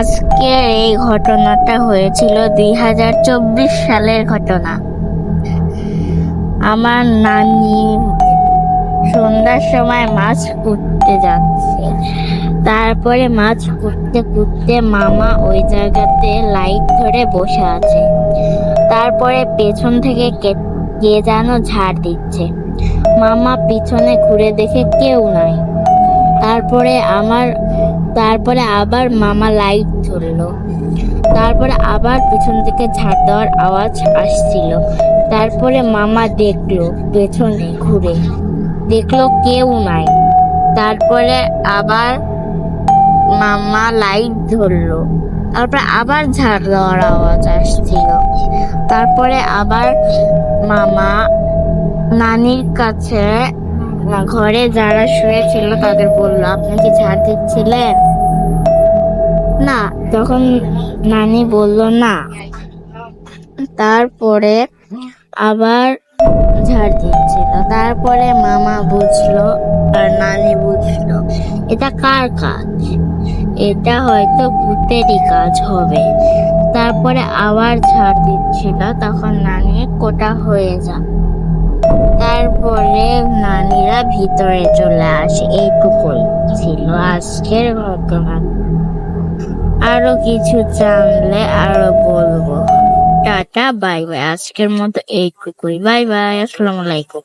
আজকের এই ঘটনাটা হয়েছিল 2024 সালের ঘটনা। আমার নানি সন্ধ্যার সময় মাছ কুটতে যাচ্ছে। তারপরে মাছ কুটতে কুটতে মামা ওই জায়গাতে লাইট ধরে বসে আছে। তারপরে পেছন থেকে কে যেন ঝাড় দিচ্ছে। মামা পিছনে ঘুরে দেখে কেউ নাই। তারপরে আবার মামা লাইট ধরলো। তারপরে আবার পিছন থেকে ঝাড় দেওয়ার আওয়াজ আসছিল। তারপরে মামা দেখলো, পেছনে ঘুরে দেখলো কেউ নাই। তারপরে আবার মামা লাইট ধরলো। তারপরে আবার ঝাড় দেওয়ার আওয়াজ আসছিল। তারপরে আবার মামা নানির কাছে ঘরে যারা শুয়েছিল তাদের বললো, আপনি কি ঝাড় দিচ্ছিলেন? না। তখন নানি বলল না। তারপরে আবার ঝাড় দিচ্ছিল। তারপরে মামা বুঝলো আর নানি বুঝলো এটা কার কাজ, এটা হয়তো ভূতেরই কাজ হবে। তারপরে আবার ঝাড় দিচ্ছিল। তখন নানি কোটা হয়ে যায়। তারপরে নানিরা ভিতরে চলে আসে। এইটুকুই ছিল আজকের ঘটনা। আরো কিছু জানলে আরো বলবো। Tata, bye bye. আজকের মতো এইটুকুই। বাই বাই, আসসালামু আলাইকুম।